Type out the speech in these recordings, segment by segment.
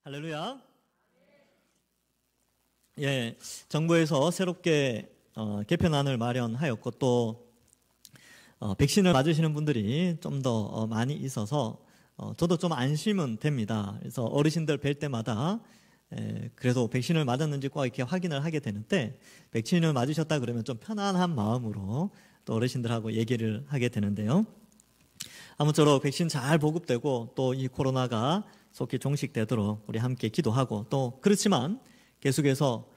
할렐루야. 예, 정부에서 새롭게 개편안을 마련하였고 또 백신을 맞으시는 분들이 좀 더 많이 있어서 저도 좀 안심은 됩니다. 그래서 어르신들 뵐 때마다 그래도 백신을 맞았는지 꼭 이렇게 확인을 하게 되는데, 백신을 맞으셨다 그러면 좀 편안한 마음으로 또 어르신들하고 얘기를 하게 되는데요. 아무쪼록 백신 잘 보급되고 또 이 코로나가 속히 종식되도록 우리 함께 기도하고, 또 그렇지만 계속해서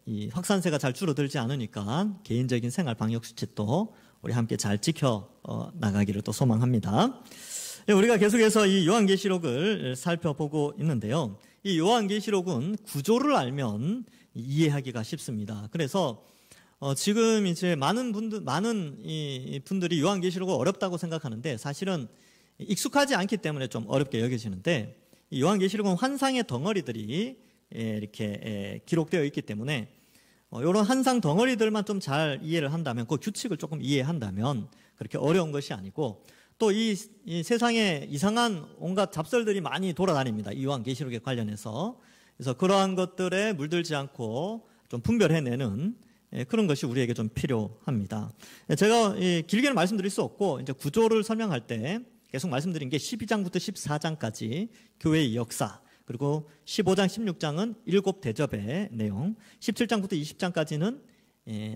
이 확산세가 잘 줄어들지 않으니까 개인적인 생활 방역 수칙도 우리 함께 잘 지켜 나가기를 또 소망합니다. 우리가 계속해서 이 요한계시록을 살펴보고 있는데요. 이 요한계시록은 구조를 알면 이해하기가 쉽습니다. 그래서 지금 이제 많은 분들이 요한계시록을 어렵다고 생각하는데, 사실은 익숙하지 않기 때문에 좀 어렵게 여겨지는데, 이 요한계시록은 환상의 덩어리들이 이렇게 기록되어 있기 때문에 이런 환상 덩어리들만 좀 잘 이해를 한다면, 그 규칙을 조금 이해한다면 그렇게 어려운 것이 아니고, 또 이 세상에 이상한 온갖 잡설들이 많이 돌아다닙니다. 이 요한계시록에 관련해서. 그래서 그러한 것들에 물들지 않고 좀 분별해내는 그런 것이 우리에게 좀 필요합니다. 제가 길게는 말씀드릴 수 없고, 이제 구조를 설명할 때 계속 말씀드린 게 12장부터 14장까지 교회의 역사, 그리고 15장, 16장은 7대접의 내용, 17장부터 20장까지는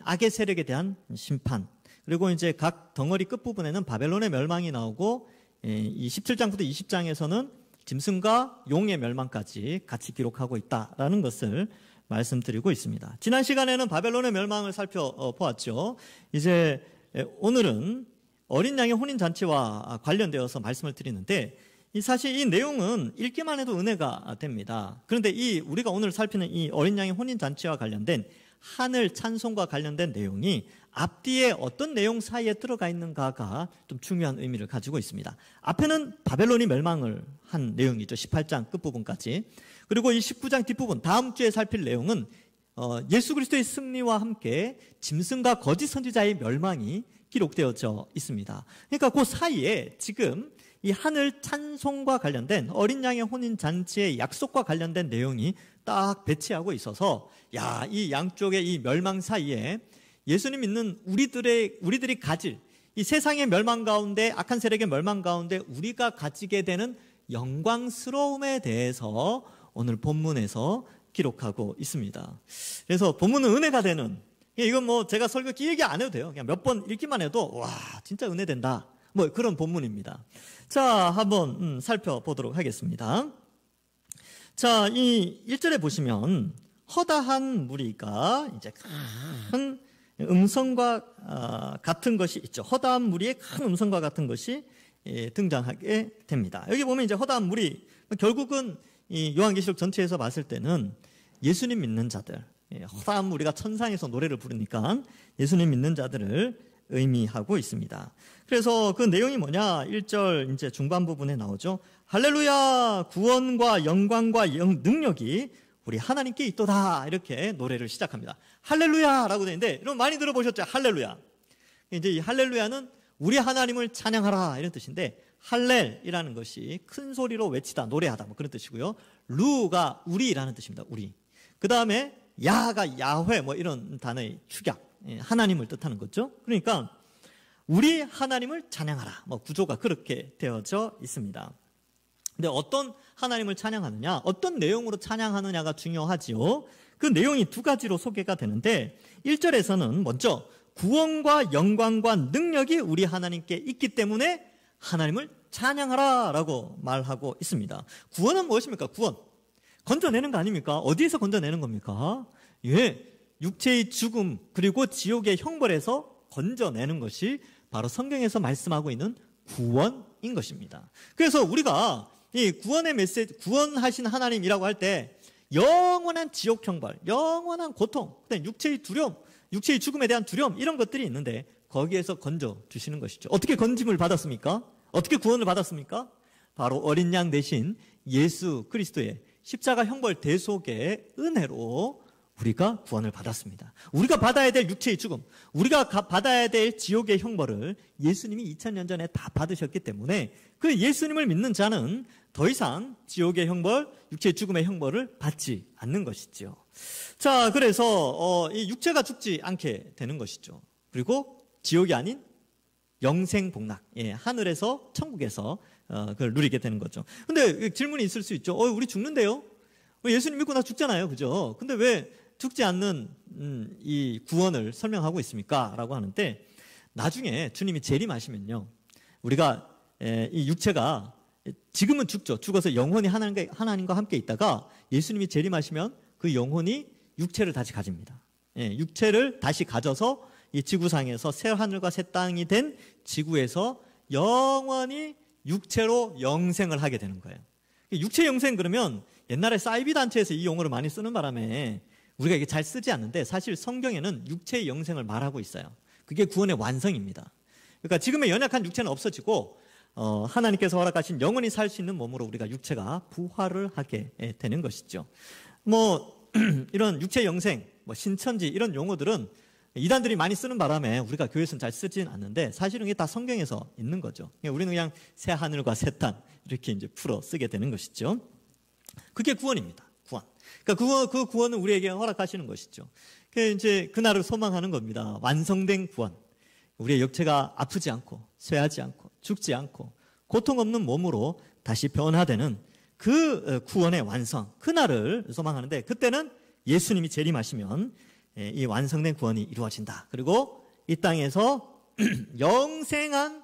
악의 세력에 대한 심판, 그리고 이제 각 덩어리 끝부분에는 바벨론의 멸망이 나오고, 이 17장부터 20장에서는 짐승과 용의 멸망까지 같이 기록하고 있다라는 것을 말씀드리고 있습니다. 지난 시간에는 바벨론의 멸망을 살펴보았죠. 이제 오늘은 어린 양의 혼인잔치와 관련되어서 말씀을 드리는데, 사실 이 내용은 읽기만 해도 은혜가 됩니다. 그런데 우리가 오늘 살피는 이 어린 양의 혼인잔치와 관련된 하늘 찬송과 관련된 내용이 앞뒤에 어떤 내용 사이에 들어가 있는가가 좀 중요한 의미를 가지고 있습니다. 앞에는 바벨론이 멸망을 한 내용이죠. 18장 끝부분까지. 그리고 이 19장 뒷부분, 다음 주에 살필 내용은 예수 그리스도의 승리와 함께 짐승과 거짓 선지자의 멸망이 기록되어져 있습니다. 그러니까 그 사이에 지금 이 하늘 찬송과 관련된 어린 양의 혼인 잔치의 약속과 관련된 내용이 딱 배치하고 있어서, 이 양쪽의 이 멸망 사이에 예수님 믿는 우리들이 가질 이 세상의 멸망 가운데, 악한 세력의 멸망 가운데 우리가 가지게 되는 영광스러움에 대해서 오늘 본문에서 기록하고 있습니다. 그래서 본문은 은혜가 되는, 이건 뭐 제가 설교 길게 안 해도 돼요. 그냥 몇 번 읽기만 해도 와, 진짜 은혜 된다, 뭐 그런 본문입니다. 자, 한번 살펴보도록 하겠습니다. 자, 이 1절에 보시면 허다한 무리가 이제 큰 음성과 같은 것이 있죠. 허다한 무리의 큰 음성과 같은 것이 등장하게 됩니다. 여기 보면 이제 허다한 무리, 결국은 이 요한계시록 전체에서 봤을 때는 예수님 믿는 자들, 허다한 무리가 천상에서 노래를 부르니까 예수님 믿는 자들을 의미하고 있습니다. 그래서 그 내용이 뭐냐? 1절 이제 중반 부분에 나오죠. 할렐루야! 구원과 영광과 능력이 우리 하나님께 있도다. 이렇게 노래를 시작합니다. 할렐루야라고 되어 있는데, 여러분 많이 들어보셨죠? 할렐루야. 이제 이 할렐루야는 우리 하나님을 찬양하라, 이런 뜻인데, 할렐이라는 것이 큰 소리로 외치다, 노래하다, 뭐 그런 뜻이고요. 루가 우리라는 뜻입니다. 우리. 그 다음에 야가 야훼, 뭐 이런 단어의 축약, 하나님을 뜻하는 거죠. 그러니까 우리 하나님을 찬양하라, 뭐 구조가 그렇게 되어져 있습니다. 근데 어떤 하나님을 찬양하느냐, 어떤 내용으로 찬양하느냐가 중요하지요. 그 내용이 두 가지로 소개가 되는데, 1절에서는 먼저 구원과 영광과 능력이 우리 하나님께 있기 때문에 하나님을 찬양하라 라고 말하고 있습니다. 구원은 무엇입니까? 구원, 건져내는 거 아닙니까? 어디에서 건져내는 겁니까? 육체의 죽음 그리고 지옥의 형벌에서 건져내는 것이 바로 성경에서 말씀하고 있는 구원인 것입니다. 그래서 우리가 이 구원의 메시지, 구원하신 하나님이라고 할 때 영원한 지옥 형벌, 영원한 고통, 육체의 두려움, 육체의 죽음에 대한 두려움, 이런 것들이 있는데 거기에서 건져주시는 것이죠. 어떻게 건짐을 받았습니까? 어떻게 구원을 받았습니까? 바로 어린 양 대신 예수 그리스도의 십자가 형벌 대속의 은혜로 우리가 구원을 받았습니다. 우리가 받아야 될 육체의 죽음, 우리가 받아야 될 지옥의 형벌을 예수님이 2000년 전에 다 받으셨기 때문에 그 예수님을 믿는 자는 더 이상 지옥의 형벌, 육체의 죽음의 형벌을 받지 않는 것이죠. 자, 그래서 이 육체가 죽지 않게 되는 것이죠. 그리고 지옥이 아닌 영생복락, 하늘에서 천국에서 그걸 누리게 되는 거죠. 근데 질문이 있을 수 있죠. 우리 죽는데요? 예수님 믿고 나 죽잖아요, 그죠? 근데 왜 죽지 않는 이 구원을 설명하고 있습니까? 라고 하는데, 나중에 주님이 재림하시면요, 우리가 이 육체가 지금은 죽죠. 죽어서 영혼이 하나님과 함께 있다가 예수님이 재림하시면 그 영혼이 육체를 다시 가집니다. 육체를 다시 가져서 이 지구상에서 새 하늘과 새 땅이 된 지구에서 영원히 육체로 영생을 하게 되는 거예요. 육체 영생 그러면 옛날에 사이비 단체에서 이 용어를 많이 쓰는 바람에 우리가 이게 잘 쓰지 않는데, 사실 성경에는 육체의 영생을 말하고 있어요. 그게 구원의 완성입니다. 그러니까 지금의 연약한 육체는 없어지고 하나님께서 허락하신 영원히 살 수 있는 몸으로 우리가 육체가 부활을 하게 되는 것이죠. 이런 육체 영생, 신천지 이런 용어들은 이단들이 많이 쓰는 바람에 우리가 교회에서는 잘 쓰진 않는데, 사실은 이게 다 성경에서 있는 거죠. 우리는 그냥 새 하늘과 새 땅 이렇게 이제 풀어 쓰게 되는 것이죠. 그게 구원입니다. 구원. 그러니까 그 구원은 우리에게 허락하시는 것이죠. 이제 그날을 소망하는 겁니다. 완성된 구원. 우리의 육체가 아프지 않고 쇠하지 않고 죽지 않고 고통 없는 몸으로 다시 변화되는 그 구원의 완성, 그날을 소망하는데, 그때는 예수님이 재림하시면 이 완성된 구원이 이루어진다. 그리고 이 땅에서 영생한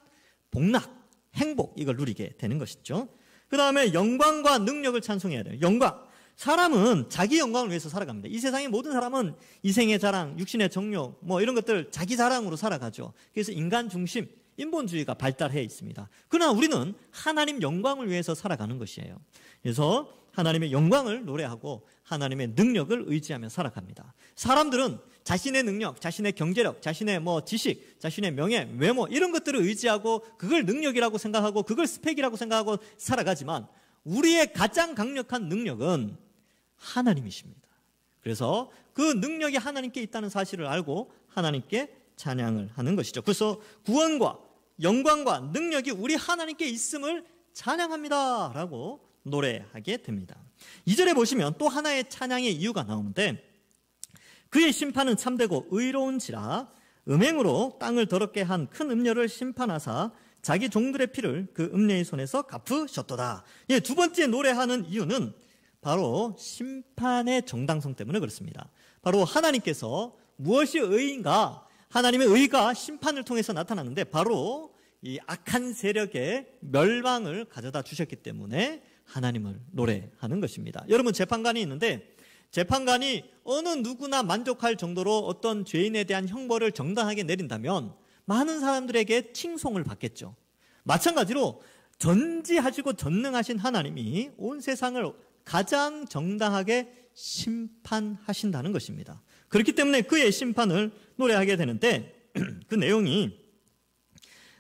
복락, 행복, 이걸 누리게 되는 것이죠. 그 다음에 영광과 능력을 찬송해야 돼요. 영광. 사람은 자기 영광을 위해서 살아갑니다. 이 세상의 모든 사람은 이생의 자랑, 육신의 정욕, 이런 것들 자기 자랑으로 살아가죠. 그래서 인간 중심, 인본주의가 발달해 있습니다. 그러나 우리는 하나님 영광을 위해서 살아가는 것이에요. 그래서 하나님의 영광을 노래하고 하나님의 능력을 의지하며 살아갑니다. 사람들은 자신의 능력, 자신의 경제력, 자신의 지식, 자신의 명예, 외모 이런 것들을 의지하고 그걸 능력이라고 생각하고 그걸 스펙이라고 생각하고 살아가지만, 우리의 가장 강력한 능력은 하나님이십니다. 그래서 그 능력이 하나님께 있다는 사실을 알고 하나님께 찬양을 하는 것이죠. 그래서 구원과 영광과 능력이 우리 하나님께 있음을 찬양합니다 라고 노래하게 됩니다. 2절에 보시면 또 하나의 찬양의 이유가 나오는데, 그의 심판은 참되고 의로운지라 음행으로 땅을 더럽게 한 큰 음녀를 심판하사 자기 종들의 피를 그 음녀의 손에서 갚으셨도다. 두 번째 노래하는 이유는 바로 심판의 정당성 때문에 그렇습니다. 바로 하나님께서 무엇이 의인가, 하나님의 의가 심판을 통해서 나타나는데 바로 이 악한 세력의 멸망을 가져다 주셨기 때문에 하나님을 노래하는 것입니다. 여러분, 재판관이 있는데 재판관이 어느 누구나 만족할 정도로 어떤 죄인에 대한 형벌을 정당하게 내린다면 많은 사람들에게 칭송을 받겠죠. 마찬가지로 전지하시고 전능하신 하나님이 온 세상을 가장 정당하게 심판하신다는 것입니다. 그렇기 때문에 그의 심판을 노래하게 되는데, 그 내용이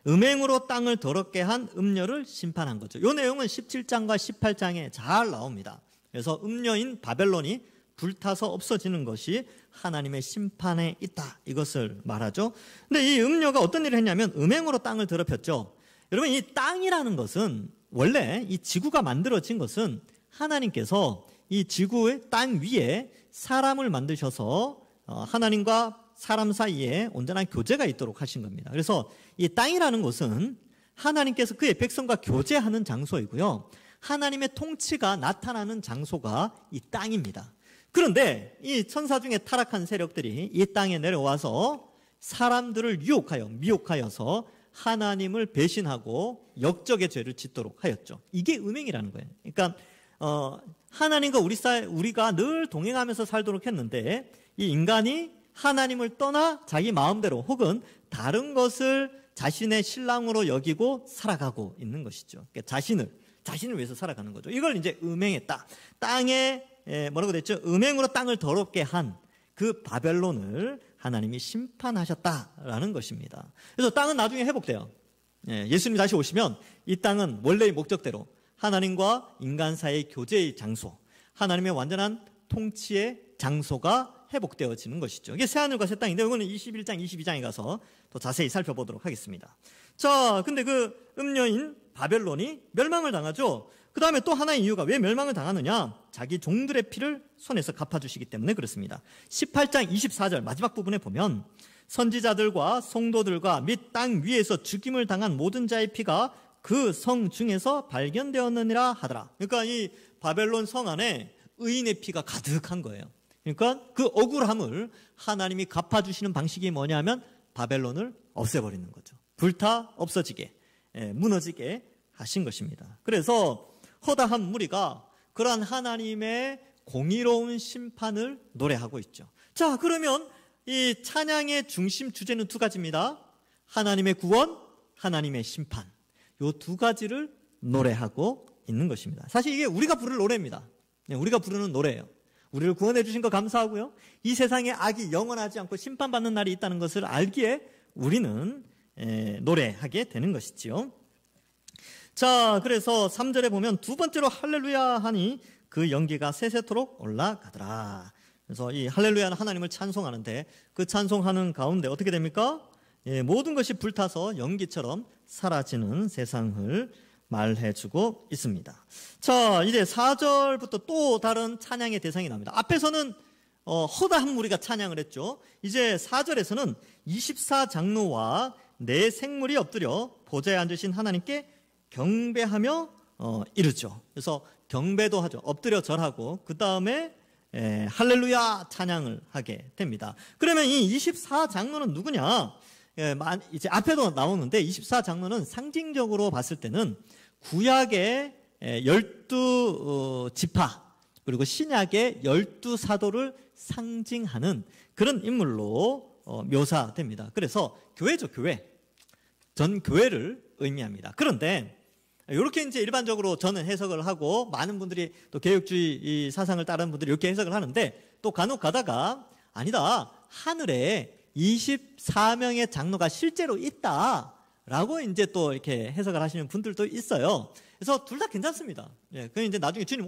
음행으로 땅을 더럽게 한 음녀를 심판한 거죠. 이 내용은 17장과 18장에 잘 나옵니다. 그래서 음녀인 바벨론이 불타서 없어지는 것이 하나님의 심판에 있다, 이것을 말하죠. 근데 이 음녀가 어떤 일을 했냐면 음행으로 땅을 더럽혔죠. 여러분, 이 땅이라는 것은, 원래 이 지구가 만들어진 것은 하나님께서 이 지구의 땅 위에 사람을 만드셔서 하나님과 사람 사이에 온전한 교제가 있도록 하신 겁니다. 그래서 이 땅이라는 곳은 하나님께서 그의 백성과 교제하는 장소이고요, 하나님의 통치가 나타나는 장소가 이 땅입니다. 그런데 이 천사 중에 타락한 세력들이 이 땅에 내려와서 사람들을 미혹하여서 하나님을 배신하고 역적의 죄를 짓도록 하였죠. 이게 음행이라는 거예요. 그러니까 하나님과 우리가 늘 동행하면서 살도록 했는데, 이 인간이 하나님을 떠나 자기 마음대로 혹은 다른 것을 자신의 신랑으로 여기고 살아가고 있는 것이죠. 그러니까 자신을 위해서 살아가는 거죠. 이걸 이제 음행했다. 땅에 뭐라고 됐죠? 음행으로 땅을 더럽게 한 그 바벨론을 하나님이 심판하셨다라는 것입니다. 그래서 땅은 나중에 회복돼요. 예수님이 다시 오시면 이 땅은 원래의 목적대로 하나님과 인간 사이의 교제의 장소, 하나님의 완전한 통치의 장소가 회복되어지는 것이죠. 이게 새하늘과 새 땅인데, 이거는 21장, 22장에 가서 더 자세히 살펴보도록 하겠습니다. 자, 근데 그 음녀인 바벨론이 멸망을 당하죠. 그 다음에 또 하나의 이유가 왜 멸망을 당하느냐? 자기 종들의 피를 손에서 갚아주시기 때문에 그렇습니다. 18장 24절 마지막 부분에 보면 선지자들과 성도들과 및 땅 위에서 죽임을 당한 모든 자의 피가 그 성 중에서 발견되었느니라 하더라. 그러니까 이 바벨론 성 안에 의인의 피가 가득한 거예요. 그러니까 그 억울함을 하나님이 갚아주시는 방식이 뭐냐면 바벨론을 없애버리는 거죠. 불타 없어지게, 무너지게 하신 것입니다. 그래서 허다한 무리가 그러한 하나님의 공의로운 심판을 노래하고 있죠. 자, 그러면 이 찬양의 중심 주제는 두 가지입니다. 하나님의 구원, 하나님의 심판. 이 두 가지를 노래하고 있는 것입니다. 사실 이게 우리가 부를 노래입니다. 우리가 부르는 노래예요. 우리를 구원해 주신 거 감사하고요. 이 세상에 악이 영원하지 않고 심판받는 날이 있다는 것을 알기에 우리는 노래하게 되는 것이지요. 자, 그래서 3절에 보면 두 번째로 할렐루야 하니 그 연기가 세세토록 올라가더라. 그래서 이 할렐루야는 하나님을 찬송하는데 그 찬송하는 가운데 어떻게 됩니까? 모든 것이 불타서 연기처럼 사라지는 세상을 말해주고 있습니다. 자, 이제 4절부터 또 다른 찬양의 대상이 나옵니다. 앞에서는 허다한 무리가 찬양을 했죠. 이제 4절에서는 24장로와 네 생물이 엎드려 보좌에 앉으신 하나님께 경배하며 이르죠. 그래서 경배도 하죠. 엎드려 절하고 그 다음에 할렐루야 찬양을 하게 됩니다. 그러면 이 24장로는 누구냐? 이제 앞에도 나오는데 24장로는 상징적으로 봤을 때는 구약의 12지파 그리고 신약의 12사도를 상징하는 그런 인물로 묘사됩니다. 그래서 교회죠, 교회. 전 교회를 의미합니다. 그런데 이렇게 이제 일반적으로 저는 해석을 하고 많은 분들이 또 개혁주의 사상을 따르는 분들이 이렇게 해석을 하는데 또 간혹 가다가 아니다. 하늘에 24명의 장로가 실제로 있다라고 이제 또 이렇게 해석을 하시는 분들도 있어요. 그래서 둘 다 괜찮습니다. 그건 이제 나중에 주님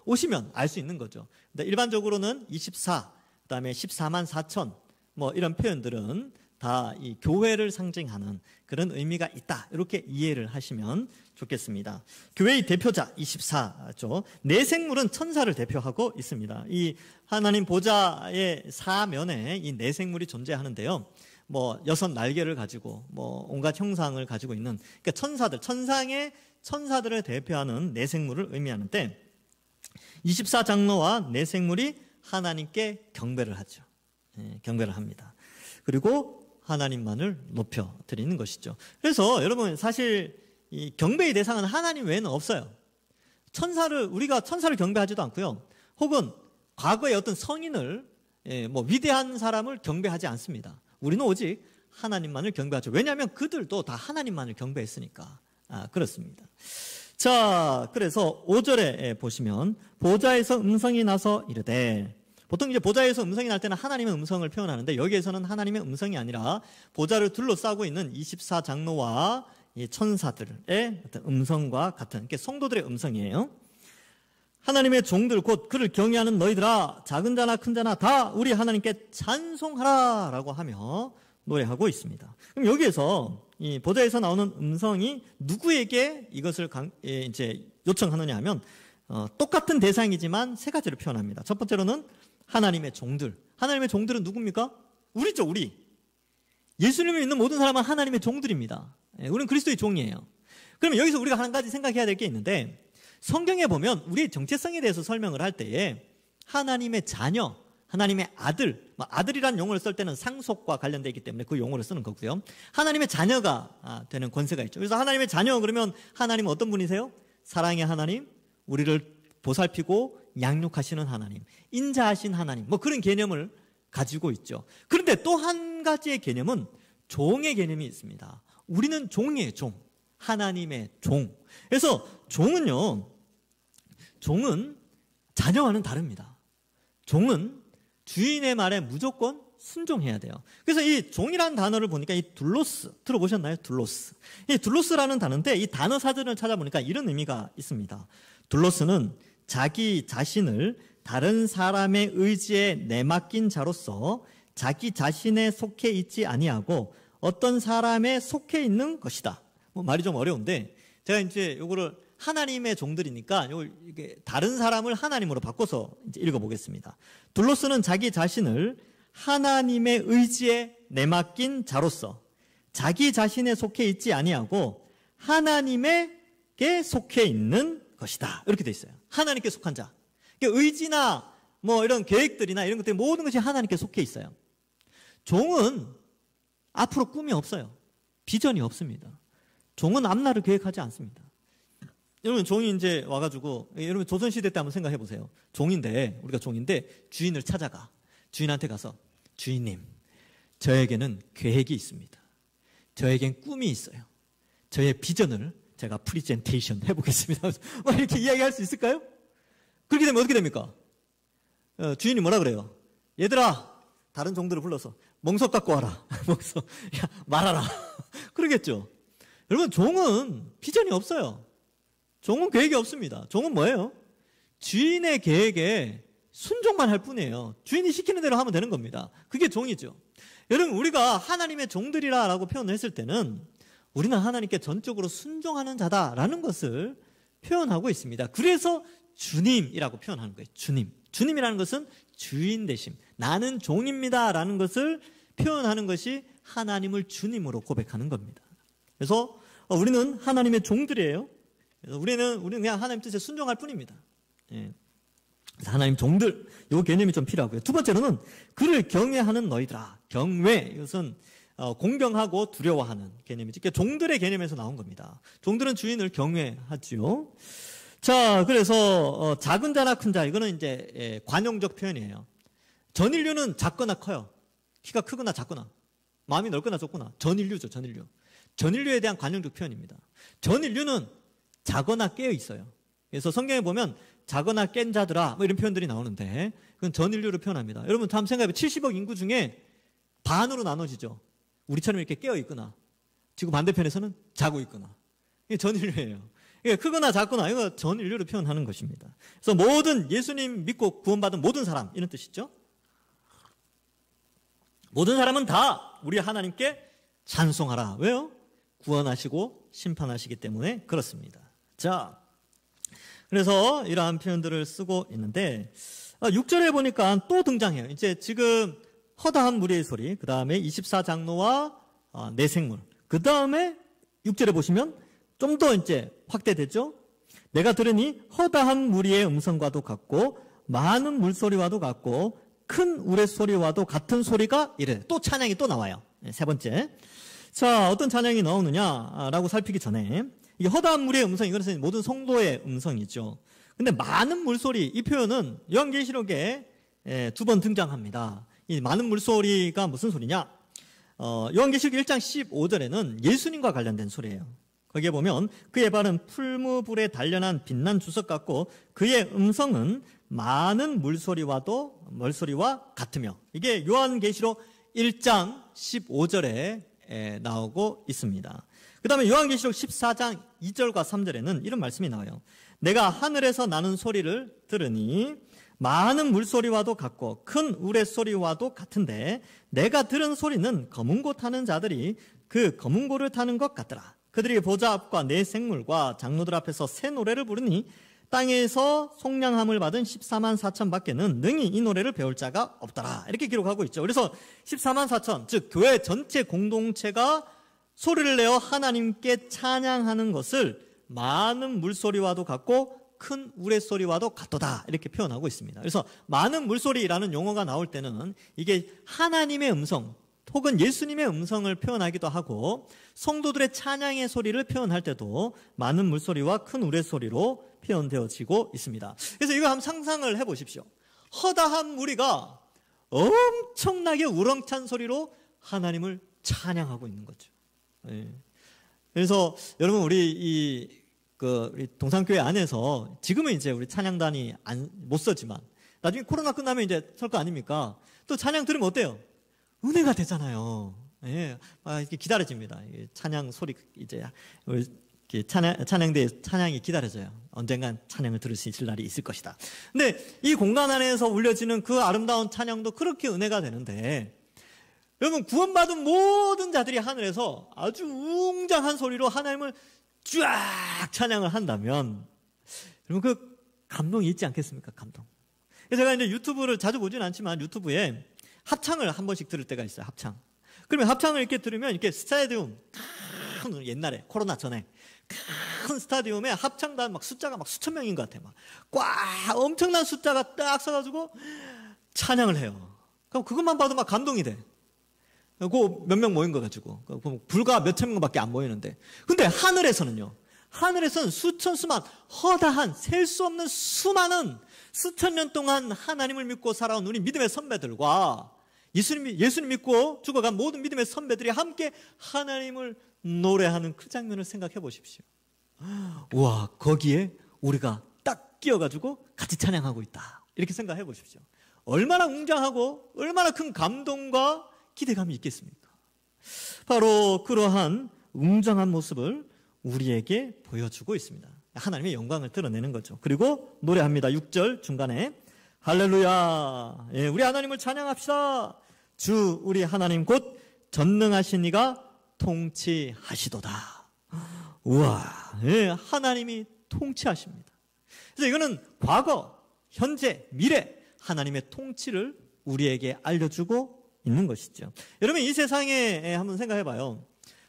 오시면 알 수 있는 거죠. 근데 일반적으로는 24, 그다음에 14만 4천 뭐 이런 표현들은 다 이 교회를 상징하는 그런 의미가 있다. 이렇게 이해를 하시면 좋겠습니다. 교회의 대표자 24죠. 네 생물은 천사를 대표하고 있습니다. 이 하나님 보좌의 사면에 이 네 생물이 존재하는데요. 뭐 6 날개를 가지고 뭐 온갖 형상을 가지고 있는 그러니까 천사들, 천상의 천사들을 대표하는 네 생물을 의미하는데 24장로와 네 생물이 하나님께 경배를 하죠. 경배를 합니다. 그리고 하나님만을 높여드리는 것이죠. 그래서 여러분 사실 이 경배의 대상은 하나님 외에는 없어요. 우리가 천사를 경배하지도 않고요. 혹은 과거의 어떤 성인을 뭐 위대한 사람을 경배하지 않습니다. 우리는 오직 하나님만을 경배하죠. 왜냐하면 그들도 다 하나님만을 경배했으니까. 그렇습니다. 자, 그래서 5절에 보시면 보좌에서 음성이 나서 이르되 보통 이제 보좌에서 음성이 날 때는 하나님의 음성을 표현하는데 여기에서는 하나님의 음성이 아니라 보좌를 둘러싸고 있는 24장로와 이 천사들의 어떤 음성과 같은 성도들의 음성이에요. 하나님의 종들 곧 그를 경외하는 너희들아 작은 자나 큰 자나 다 우리 하나님께 찬송하라 라고 하며 노래하고 있습니다. 그럼 여기에서 이 보좌에서 나오는 음성이 누구에게 이것을 이제 요청하느냐 하면 똑같은 대상이지만 세 가지를 표현합니다. 첫 번째로는 하나님의 종들. 하나님의 종들은 누굽니까? 우리죠, 우리. 예수님을 믿는 모든 사람은 하나님의 종들입니다. 우리는 그리스도의 종이에요. 그러면 여기서 우리가 한 가지 생각해야 될 게 있는데 성경에 보면 우리의 정체성에 대해서 설명을 할 때에 하나님의 자녀, 하나님의 아들, 아들이란 용어를 쓸 때는 상속과 관련되어 있기 때문에 그 용어를 쓰는 거고요. 하나님의 자녀가 되는 권세가 있죠. 그래서 하나님의 자녀 그러면 하나님은 어떤 분이세요? 사랑의 하나님, 우리를 보살피고 양육하시는 하나님, 인자하신 하나님, 뭐 그런 개념을 가지고 있죠. 그런데 또 한 가지의 개념은 종의 개념이 있습니다. 우리는 종이에요, 종. 하나님의 종. 그래서 종은 자녀와는 다릅니다. 종은 주인의 말에 무조건 순종해야 돼요. 그래서 이 종이라는 단어를 보니까 이 둘로스, 들어보셨나요? 둘로스. 이 둘로스라는 단어인데 이 단어 사전을 찾아보니까 이런 의미가 있습니다. 둘로스는 자기 자신을 다른 사람의 의지에 내맡긴 자로서 자기 자신에 속해 있지 아니하고 어떤 사람에 속해 있는 것이다. 뭐 말이 좀 어려운데 제가 이제 요거를 하나님의 종들이니까 이게 다른 사람을 하나님으로 바꿔서 이제 읽어보겠습니다. 둘로스는 자기 자신을 하나님의 의지에 내맡긴 자로서 자기 자신에 속해 있지 아니하고 하나님에게 속해 있는 것이다. 이렇게 돼 있어요. 하나님께 속한 자. 그러니까 의지나 뭐 이런 계획들이나 이런 것들이 모든 것이 하나님께 속해 있어요. 종은 앞으로 꿈이 없어요. 비전이 없습니다. 종은 앞날을 계획하지 않습니다. 여러분, 종이 이제 와가지고, 여러분 조선시대 때 한번 생각해 보세요. 우리가 종인데 주인을 찾아가. 주인한테 가서, 주인님, 저에게는 계획이 있습니다. 저에겐 꿈이 있어요. 저의 비전을 제가 프리젠테이션 해보겠습니다. 이렇게 이야기할 수 있을까요? 그렇게 되면 어떻게 됩니까? 주인이 뭐라 그래요? 얘들아, 다른 종들을 불러서 멍석 갖고 와라. 멍석, 야, 말하라. 그러겠죠. 여러분, 종은 비전이 없어요. 종은 계획이 없습니다. 종은 뭐예요? 주인의 계획에 순종만 할 뿐이에요. 주인이 시키는 대로 하면 되는 겁니다. 그게 종이죠. 여러분, 우리가 하나님의 종들이라고 표현을 했을 때는 우리는 하나님께 전적으로 순종하는 자다라는 것을 표현하고 있습니다. 그래서 주님이라고 표현하는 거예요. 주님. 주님이라는 것은 주인 되심. 나는 종입니다라는 것을 표현하는 것이 하나님을 주님으로 고백하는 겁니다. 그래서 우리는 하나님의 종들이에요. 그래서 우리는 그냥 하나님 뜻에 순종할 뿐입니다. 예. 그래서 하나님 종들, 이 개념이 좀 필요하고요. 두 번째로는 그를 경외하는 너희들아. 경외, 이것은 공경하고 두려워하는 개념이죠. 그러니까 종들의 개념에서 나온 겁니다. 종들은 주인을 경외하지요. 자, 그래서 작은 자나 큰 자, 이거는 이제 관용적 표현이에요. 전인류는 작거나 커요. 키가 크거나 작거나, 마음이 넓거나 좁거나. 전인류죠, 전인류. 전인류에 대한 관용적 표현입니다. 전인류는 자거나 깨어 있어요. 그래서 성경에 보면 자거나 깬 자들아 뭐 이런 표현들이 나오는데 그건 전인류로 표현합니다. 여러분 다음 생각해보면 70억 인구 중에 반으로 나눠지죠. 우리처럼 이렇게 깨어 있거나 지구 반대편에서는 자고 있거나. 이게 전인류예요. 이게 크거나 작거나 이거 전인류로 표현하는 것입니다. 그래서 모든 예수님 믿고 구원받은 모든 사람 이런 뜻이죠. 모든 사람은 다 우리 하나님께 찬송하라. 왜요? 구원하시고 심판하시기 때문에 그렇습니다. 자, 그래서 이러한 표현들을 쓰고 있는데 6절에 보니까 또 등장해요. 이제 지금 허다한 무리의 소리, 그 다음에 24장로와 내생물, 그 다음에 6절에 보시면 좀 더 이제 확대되죠. 내가 들으니 허다한 무리의 음성과도 같고 많은 물소리와도 같고 큰 우레소리와도 같은 소리가 이래. 또 찬양이 또 나와요. 세 번째. 자, 어떤 찬양이 나오느냐라고 살피기 전에 이 허다한 무리의 음성, 이것은 모든 성도의 음성이죠. 근데 많은 물소리, 이 표현은 요한계시록에 2번 등장합니다. 이 많은 물소리가 무슨 소리냐? 요한계시록 1장 15절에는 예수님과 관련된 소리예요. 거기에 보면 그의 발은 풀무불에 단련한 빛난 주석 같고 그의 음성은 많은 물소리와 같으며, 이게 요한계시록 1장 15절에 나오고 있습니다. 그 다음에 요한계시록 14장 2절과 3절에는 이런 말씀이 나와요. 내가 하늘에서 나는 소리를 들으니 많은 물소리와도 같고 큰 우레소리와도 같은데 내가 들은 소리는 검은 고 타는 자들이 그 검은 고를 타는 것 같더라. 그들이 보좌 앞과 네 생물과 장로들 앞에서 새 노래를 부르니 땅에서 속량함을 받은 14만 4천 밖에는 능히 이 노래를 배울 자가 없더라. 이렇게 기록하고 있죠. 그래서 14만 4천, 즉 교회 전체 공동체가 소리를 내어 하나님께 찬양하는 것을 많은 물소리와도 같고 큰 우레소리와도 같도다, 이렇게 표현하고 있습니다. 그래서 많은 물소리라는 용어가 나올 때는 이게 하나님의 음성 혹은 예수님의 음성을 표현하기도 하고 성도들의 찬양의 소리를 표현할 때도 많은 물소리와 큰 우레소리로 표현되어지고 있습니다. 그래서 이거 한번 상상을 해보십시오. 허다한 무리가 엄청나게 우렁찬 소리로 하나님을 찬양하고 있는 거죠. 예. 그래서 여러분 우리 동산교회 안에서 지금은 이제 우리 찬양단이 못 쓰지만 나중에 코로나 끝나면 이제 설 거 아닙니까? 또 찬양 들으면 어때요? 은혜가 되잖아요. 예. 이렇게 기다려집니다. 찬양 소리 이제 찬양대에 찬양이 기다려져요. 언젠간 찬양을 들을 수 있을 날이 있을 것이다. 근데 이 공간 안에서 울려지는 그 아름다운 찬양도 그렇게 은혜가 되는데, 여러분 구원받은 모든 자들이 하늘에서 아주 웅장한 소리로 하나님을 쫙 찬양을 한다면 여러분 그 감동이 있지 않겠습니까? 감동. 제가 이제 유튜브를 자주 보진 않지만 유튜브에 합창을 한 번씩 들을 때가 있어요. 합창. 그러면 합창을 이렇게 들으면 이렇게 스타디움, 큰 옛날에 코로나 전에 큰 스타디움에 합창단 막 숫자가 막 수천 명인 것 같아요. 막 꽉 엄청난 숫자가 딱 서가지고 찬양을 해요. 그럼 그것만 봐도 막 감동이 돼. 그 몇 명 모인 거 가지고 불과 몇천 명밖에 안 모이는데, 근데 하늘에서는 수천 수만 허다한 셀 수 없는 수많은 수천 년 동안 하나님을 믿고 살아온 우리 믿음의 선배들과 예수님 믿고 죽어간 모든 믿음의 선배들이 함께 하나님을 노래하는 그 장면을 생각해 보십시오. 우와, 거기에 우리가 딱 끼어가지고 같이 찬양하고 있다, 이렇게 생각해 보십시오. 얼마나 웅장하고 얼마나 큰 감동과 기대감이 있겠습니까? 바로 그러한 웅장한 모습을 우리에게 보여주고 있습니다. 하나님의 영광을 드러내는 거죠. 그리고 노래합니다. 6절 중간에 할렐루야, 예, 우리 하나님을 찬양합시다. 주 우리 하나님 곧 전능하신 이가 통치하시도다. 우와, 예, 하나님이 통치하십니다. 그래서 이거는 과거, 현재, 미래 하나님의 통치를 우리에게 알려주고 있는 것이죠. 여러분, 이 세상에 한번 생각해봐요.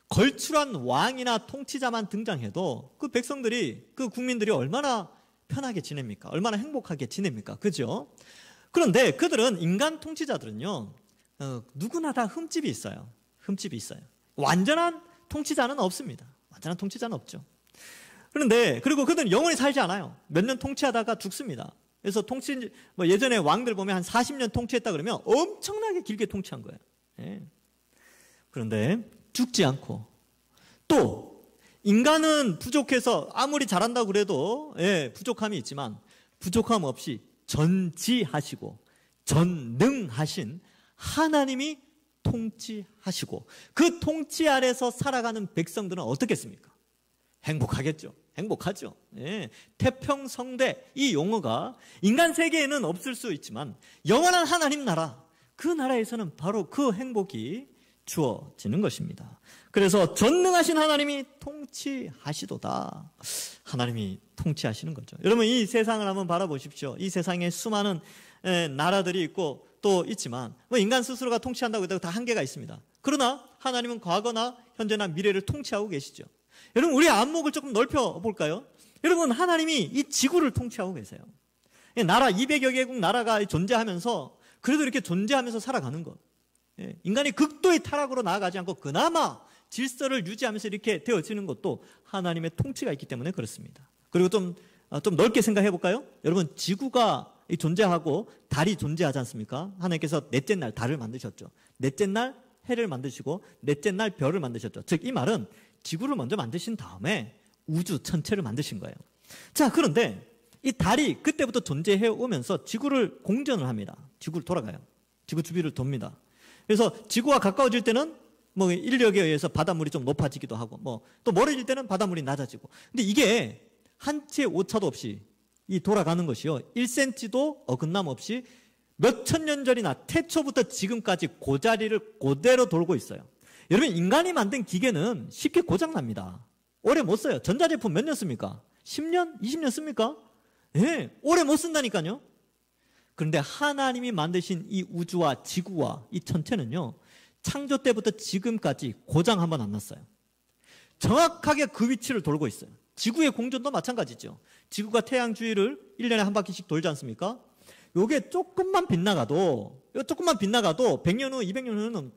걸출한 왕이나 통치자만 등장해도 그 백성들이, 그 국민들이 얼마나 편하게 지냅니까? 얼마나 행복하게 지냅니까? 그죠? 그런데 그들은, 인간 통치자들은요, 누구나 다 흠집이 있어요. 흠집이 있어요. 완전한 통치자는 없습니다. 완전한 통치자는 없죠. 그런데, 그리고 그들은 영원히 살지 않아요. 몇 년 통치하다가 죽습니다. 그래서 예전에 왕들 보면 한 40년 통치했다 그러면 엄청나게 길게 통치한 거예요. 예. 그런데 죽지 않고, 또 인간은 부족해서 아무리 잘한다고 그래도, 예, 부족함이 있지만 부족함 없이 전지하시고 전능하신 하나님이 통치하시고 그 통치 아래서 살아가는 백성들은 어떻겠습니까? 행복하겠죠. 행복하죠. 예. 태평성대, 이 용어가 인간 세계에는 없을 수 있지만 영원한 하나님 나라, 그 나라에서는 바로 그 행복이 주어지는 것입니다. 그래서 전능하신 하나님이 통치하시도다. 하나님이 통치하시는 거죠. 여러분, 이 세상을 한번 바라보십시오. 이 세상에 수많은 나라들이 있고 또 있지만 인간 스스로가 통치한다고 해도 다 한계가 있습니다. 그러나 하나님은 과거나 현재나 미래를 통치하고 계시죠. 여러분, 우리 안목을 조금 넓혀 볼까요? 여러분, 하나님이 이 지구를 통치하고 계세요. 나라 200여 개국 나라가 존재하면서 그래도 이렇게 존재하면서 살아가는 것, 인간이 극도의 타락으로 나아가지 않고 그나마 질서를 유지하면서 이렇게 되어지는 것도 하나님의 통치가 있기 때문에 그렇습니다. 그리고 좀 넓게 생각해 볼까요? 여러분, 지구가 존재하고 달이 존재하지 않습니까? 하나님께서 넷째 날 달을 만드셨죠. 넷째 날 해를 만드시고 넷째 날 별을 만드셨죠. 즉, 이 말은 지구를 먼저 만드신 다음에 우주 전체를 만드신 거예요. 자, 그런데 이 달이 그때부터 존재해 오면서 지구를 공전을 합니다. 지구를 돌아가요. 지구 주위를 돕니다. 그래서 지구와 가까워질 때는 인력에 의해서 바닷물이 좀 높아지기도 하고, 또 멀어질 때는 바닷물이 낮아지고. 근데 이게 한 채 오차도 없이 이 돌아가는 것이요, 1cm도 어긋남 없이 몇천 년 전이나 태초부터 지금까지 그 자리를 그대로 돌고 있어요. 여러분, 인간이 만든 기계는 쉽게 고장납니다. 오래 못 써요. 전자제품 몇 년 씁니까? 10년? 20년 씁니까? 예, 오래 못 쓴다니까요. 그런데 하나님이 만드신 이 우주와 지구와 이 천체는요, 창조 때부터 지금까지 고장 한 번 안 났어요. 정확하게 그 위치를 돌고 있어요. 지구의 공전도 마찬가지죠. 지구가 태양 주위를 1년에 한 바퀴씩 돌지 않습니까? 요게 조금만 빗나가도 100년 후, 200년 후는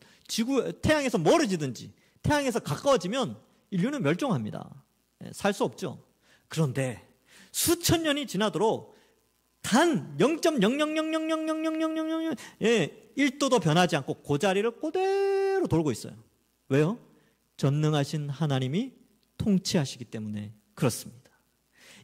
태양에서 멀어지든지 태양에서 가까워지면 인류는 멸종합니다. 살 수 없죠. 그런데 수천 년이 지나도록 단 0.00000000001도도 변하지 않고 그 자리를 그대로 돌고 있어요. 왜요? 전능하신 하나님이 통치하시기 때문에 그렇습니다.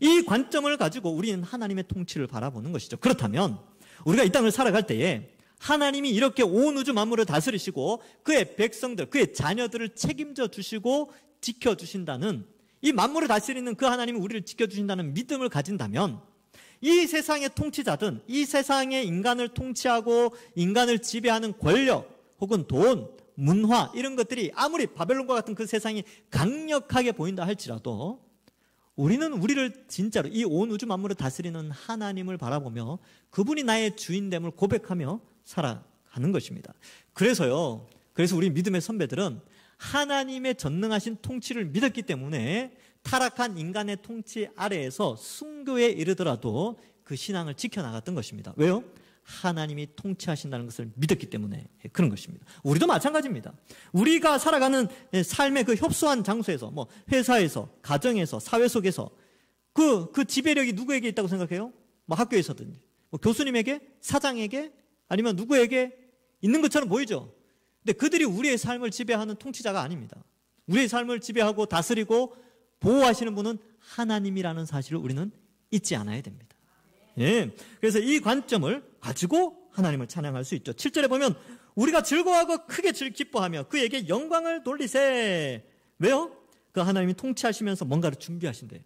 이 관점을 가지고 우리는 하나님의 통치를 바라보는 것이죠. 그렇다면 우리가 이 땅을 살아갈 때에 하나님이 이렇게 온 우주 만물을 다스리시고 그의 백성들, 그의 자녀들을 책임져 주시고 지켜주신다는, 이 만물을 다스리는 그 하나님이 우리를 지켜주신다는 믿음을 가진다면, 이 세상의 통치자든 이 세상의 인간을 통치하고 인간을 지배하는 권력 혹은 돈 문화 이런 것들이 아무리 바벨론과 같은 그 세상이 강력하게 보인다 할지라도 우리는 우리를 진짜로 이 온 우주 만물을 다스리는 하나님을 바라보며 그분이 나의 주인됨을 고백하며 살아가는 것입니다. 그래서 우리 믿음의 선배들은 하나님의 전능하신 통치를 믿었기 때문에 타락한 인간의 통치 아래에서 순교에 이르더라도 그 신앙을 지켜나갔던 것입니다. 왜요? 하나님이 통치하신다는 것을 믿었기 때문에 그런 것입니다. 우리도 마찬가지입니다. 우리가 살아가는 삶의 그 협소한 장소에서, 뭐 회사에서, 가정에서, 사회 속에서 그 지배력이 누구에게 있다고 생각해요? 뭐 학교에서든지, 뭐 교수님에게, 사장에게, 아니면 누구에게 있는 것처럼 보이죠. 근데 그들이 우리의 삶을 지배하는 통치자가 아닙니다. 우리의 삶을 지배하고 다스리고 보호하시는 분은 하나님이라는 사실을 우리는 잊지 않아야 됩니다. 예. 그래서 이 관점을 가지고 하나님을 찬양할 수 있죠. 7절에 보면 우리가 즐거워하고 크게 기뻐하며 그에게 영광을 돌리세. 왜요? 그 하나님이 통치하시면서 뭔가를 준비하신대요.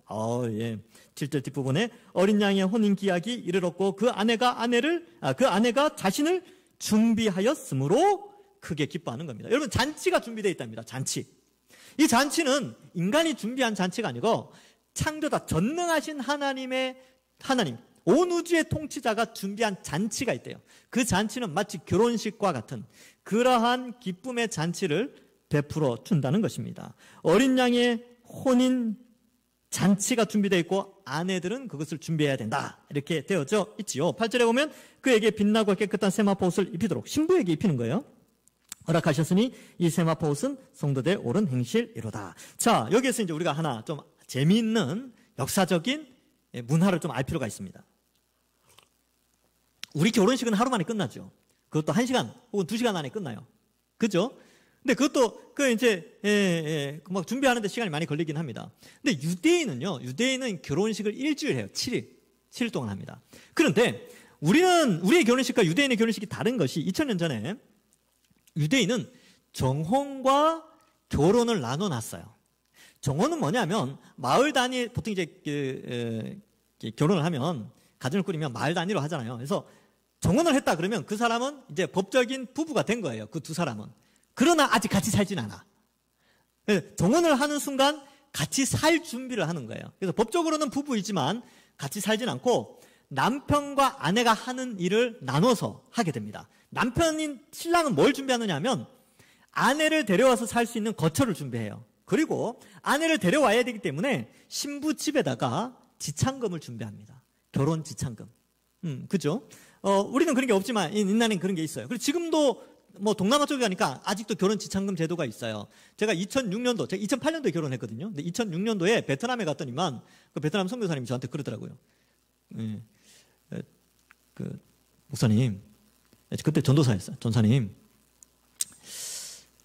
예. 7절 뒷부분에 어린 양의 혼인 기약이 이르렀고 그 아내가 자신을 준비하였으므로 크게 기뻐하는 겁니다. 여러분, 잔치가 준비되어 있답니다. 잔치. 이 잔치는 인간이 준비한 잔치가 아니고 창조자 전능하신 하나님, 온 우주의 통치자가 준비한 잔치가 있대요. 그 잔치는 마치 결혼식과 같은 그러한 기쁨의 잔치를 베풀어 준다는 것입니다. 어린 양의 혼인 잔치가 준비되어 있고 아내들은 그것을 준비해야 된다. 이렇게 되어져 있지요. 8절에 보면 그에게 빛나고 깨끗한 세마포 옷을 입히도록 신부에게 입히는 거예요. 허락하셨으니 이 세마포 옷은 성도들의 옳은 행실이로다. 자, 여기에서 이제 우리가 하나 좀 재미있는 역사적인 문화를 좀 알 필요가 있습니다. 우리 결혼식은 하루 만에 끝나죠. 그것도 1시간 혹은 2시간 안에 끝나요. 그죠? 근데 그것도 막 준비하는데 시간이 많이 걸리긴 합니다. 근데 유대인은 결혼식을 일주일 해요. 7일 동안 합니다. 그런데 우리의 결혼식과 유대인의 결혼식이 다른 것이 2000년 전에 유대인은 정혼과 결혼을 나눠놨어요. 정혼은 뭐냐면 마을 단위, 보통 이제 결혼을 하면, 가정을 꾸리면 마을 단위로 하잖아요. 그래서 정혼을 했다 그러면 그 사람은 이제 법적인 부부가 된 거예요. 그 두 사람은. 그러나 아직 같이 살진 않아. 정혼을 하는 순간 같이 살 준비를 하는 거예요. 그래서 법적으로는 부부이지만 같이 살진 않고 남편과 아내가 하는 일을 나눠서 하게 됩니다. 신랑은 뭘 준비하느냐 하면 아내를 데려와서 살 수 있는 거처를 준비해요. 그리고 아내를 데려와야 되기 때문에 신부 집에다가 지참금을 준비합니다. 결혼 지참금. 그죠? 우리는 그런 게 없지만 옛날엔 그런 게 있어요. 그리고 지금도 뭐 동남아 쪽에 가니까 아직도 결혼 지참금 제도가 있어요. 제가 2008년도에 결혼했거든요. 근데 2006년도에 베트남에 갔더니만 그 베트남 선교사님이 저한테 그러더라고요. 그 목사님, 그때 전도사였어요. 전사님,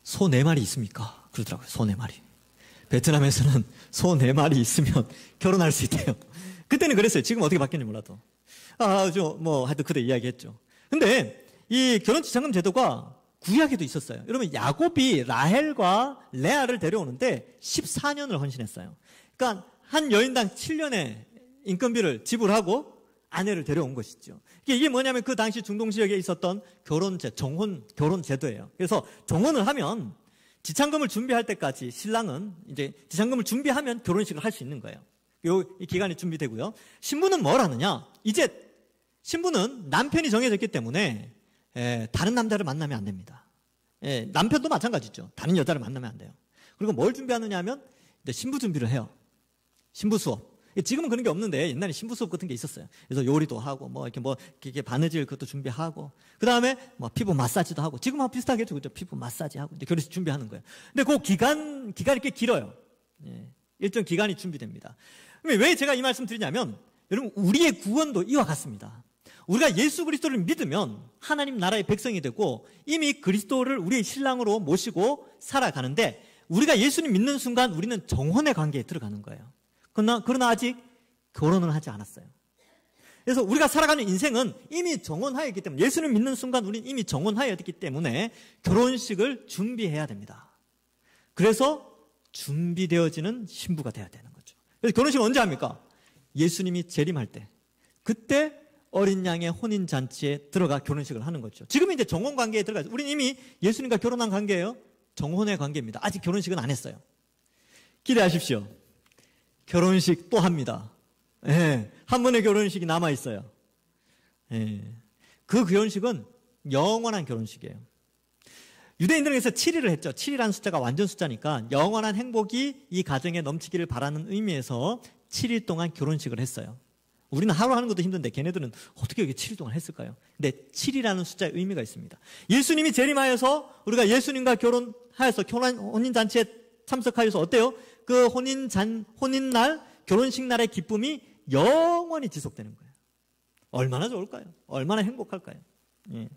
소 4마리 있습니까? 그러더라고요. 소 4마리. 베트남에서는 소 4마리 있으면 결혼할 수 있대요. 그때는 그랬어요. 지금 어떻게 바뀌는지 몰라도. 하여튼 그때 이야기했죠. 근데 이 결혼 지참금 제도가 구약에도 있었어요. 여러분, 야곱이 라헬과 레아를 데려오는데 14년을 헌신했어요. 그러니까 한 여인당 7년의 인건비를 지불하고 아내를 데려온 것이죠. 이게 뭐냐면 그 당시 중동 지역에 있었던 결혼 제도예요. 그래서 정혼을 하면 지참금을 준비할 때까지 신랑은 이제 지참금을 준비하면 결혼식을 할 수 있는 거예요. 이 기간이 준비되고요. 신부는 뭘 하느냐? 이제 신부는 남편이 정해졌기 때문에 다른 남자를 만나면 안 됩니다. 남편도 마찬가지죠. 다른 여자를 만나면 안 돼요. 그리고 뭘 준비하느냐 하면 이제 신부 준비를 해요. 신부 수업. 지금은 그런 게 없는데 옛날에 신부 수업 같은 게 있었어요. 그래서 요리도 하고 이렇게 바느질 그것도 준비하고 그 다음에 피부 마사지도 하고 지금하고 비슷하겠죠, 그죠? 피부 마사지 하고 이제 결혼식 준비하는 거예요. 근데 그 기간이 꽤 길어요. 일정 기간이 준비됩니다. 왜 제가 이 말씀 드리냐면 여러분, 우리의 구원도 이와 같습니다. 우리가 예수 그리스도를 믿으면 하나님 나라의 백성이 되고 이미 그리스도를 우리의 신랑으로 모시고 살아가는데 우리가 예수님 믿는 순간 우리는 정혼의 관계에 들어가는 거예요. 그러나 아직 결혼을 하지 않았어요. 그래서 우리가 살아가는 인생은 이미 정혼하였기 때문에 예수를 믿는 순간 우리는 이미 정혼하였기 때문에 결혼식을 준비해야 됩니다. 그래서 준비되어지는 신부가 돼야 되는 거죠. 그래서 결혼식을 언제 합니까? 예수님이 재림할 때. 그때 어린 양의 혼인 잔치에 들어가 결혼식을 하는 거죠. 지금 이제 정혼 관계에 들어가죠. 우리는 이미 예수님과 결혼한 관계예요. 정혼의 관계입니다. 아직 결혼식은 안 했어요. 기대하십시오. 결혼식 또 합니다. 예, 한 번의 결혼식이 남아 있어요. 예, 그 결혼식은 영원한 결혼식이에요. 유대인들에서 7일을 했죠. 7이라는 숫자가 완전 숫자니까 영원한 행복이 이 가정에 넘치기를 바라는 의미에서 7일 동안 결혼식을 했어요. 우리는 하루 하는 것도 힘든데 걔네들은 어떻게 여기 7일 동안 했을까요? 근데 7이라는 숫자의 의미가 있습니다. 예수님이 재림하여서 우리가 예수님과 결혼하여서 혼인잔치에 참석하여서 어때요? 그 혼인날, 결혼식 날의 기쁨이 영원히 지속되는 거예요. 얼마나 좋을까요? 얼마나 행복할까요? 예.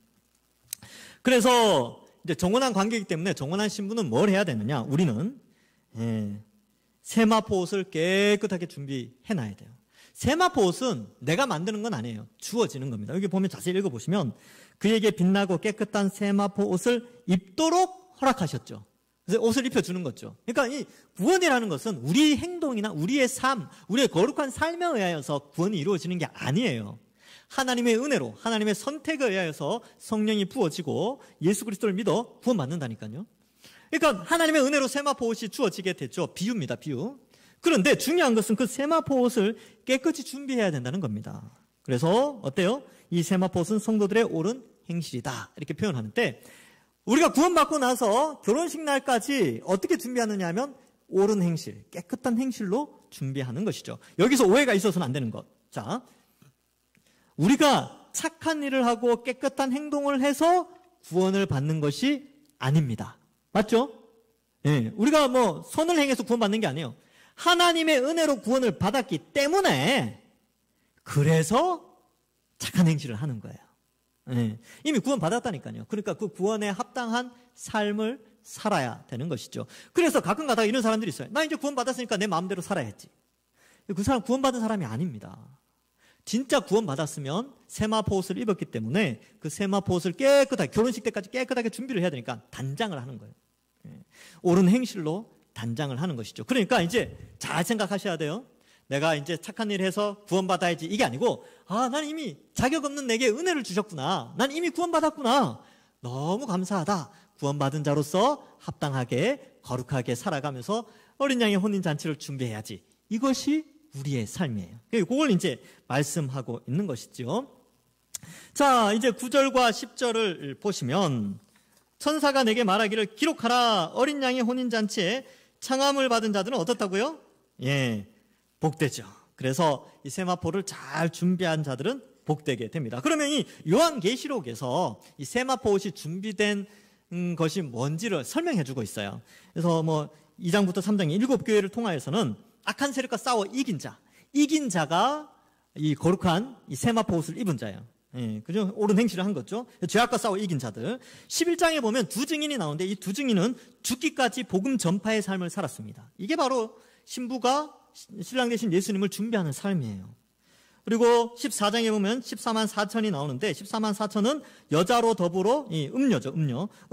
그래서 이제 정혼한 관계이기 때문에 정혼한 신부는 뭘 해야 되느냐? 우리는 세마포 옷을 깨끗하게 준비해놔야 돼요. 세마포 옷은 내가 만드는 건 아니에요. 주어지는 겁니다. 여기 보면 자세히 읽어보시면 그에게 빛나고 깨끗한 세마포 옷을 입도록 허락하셨죠. 그래서 옷을 입혀주는 거죠. 그러니까 이 구원이라는 것은 우리 행동이나 우리의 삶, 우리의 거룩한 삶에 의하여서 구원이 이루어지는 게 아니에요. 하나님의 은혜로, 하나님의 선택에 의하여서 성령이 부어지고 예수 그리스도를 믿어 구원받는다니까요. 그러니까 하나님의 은혜로 세마포 옷이 주어지게 됐죠. 비유입니다. 비유. 그런데 중요한 것은 그 세마포 옷을 깨끗이 준비해야 된다는 겁니다. 그래서 어때요? 이 세마포 옷은 성도들의 옳은 행실이다. 이렇게 표현하는데 우리가 구원받고 나서 결혼식 날까지 어떻게 준비하느냐 하면 옳은 행실, 깨끗한 행실로 준비하는 것이죠. 여기서 오해가 있어서는 안 되는 것. 자, 우리가 착한 일을 하고 깨끗한 행동을 해서 구원을 받는 것이 아닙니다. 맞죠? 예, 우리가 뭐 선을 행해서 구원받는 게 아니에요. 하나님의 은혜로 구원을 받았기 때문에 그래서 착한 행실을 하는 거예요. 예, 이미 구원 받았다니까요. 그러니까 그 구원에 합당한 삶을 살아야 되는 것이죠. 그래서 가끔 가다가 이런 사람들이 있어요. 나 이제 구원 받았으니까 내 마음대로 살아야지. 그 사람 구원 받은 사람이 아닙니다. 진짜 구원 받았으면 세마포 옷을 입었기 때문에 그 세마포 옷을 깨끗하게 결혼식 때까지 깨끗하게 준비를 해야 되니까 단장을 하는 거예요. 예, 옳은 행실로 단장을 하는 것이죠. 그러니까 이제 잘 생각하셔야 돼요. 내가 이제 착한 일 해서 구원받아야지 이게 아니고 난 이미 자격 없는 내게 은혜를 주셨구나. 난 이미 구원받았구나. 너무 감사하다. 구원받은 자로서 합당하게 거룩하게 살아가면서 어린 양의 혼인잔치를 준비해야지. 이것이 우리의 삶이에요. 그걸 이제 말씀하고 있는 것이죠. 자, 이제 9절과 10절을 보시면 천사가 내게 말하기를 기록하라. 어린 양의 혼인잔치에 청함을 받은 자들은 어떻다고요? 예, 복되죠. 그래서 이 세마포를 잘 준비한 자들은 복되게 됩니다. 그러면 이 요한계시록에서 이 세마포 옷이 준비된 것이 뭔지를 설명해 주고 있어요. 그래서 뭐 2장부터 3장 7교회를 통하여서는 악한 세력과 싸워 이긴 자가 이 거룩한 이 세마포 옷을 입은 자예요. 예, 그죠? 옳은 행실을 한 거죠. 죄악과 싸워 이긴 자들. 11장에 보면 두 증인이 나오는데 이 두 증인은 죽기까지 복음 전파의 삶을 살았습니다. 이게 바로 신부가 신랑 되신 예수님을 준비하는 삶이에요. 그리고 14장에 보면 14만 4천이 나오는데 14만 4천은 여자로 더불어 이 음료죠.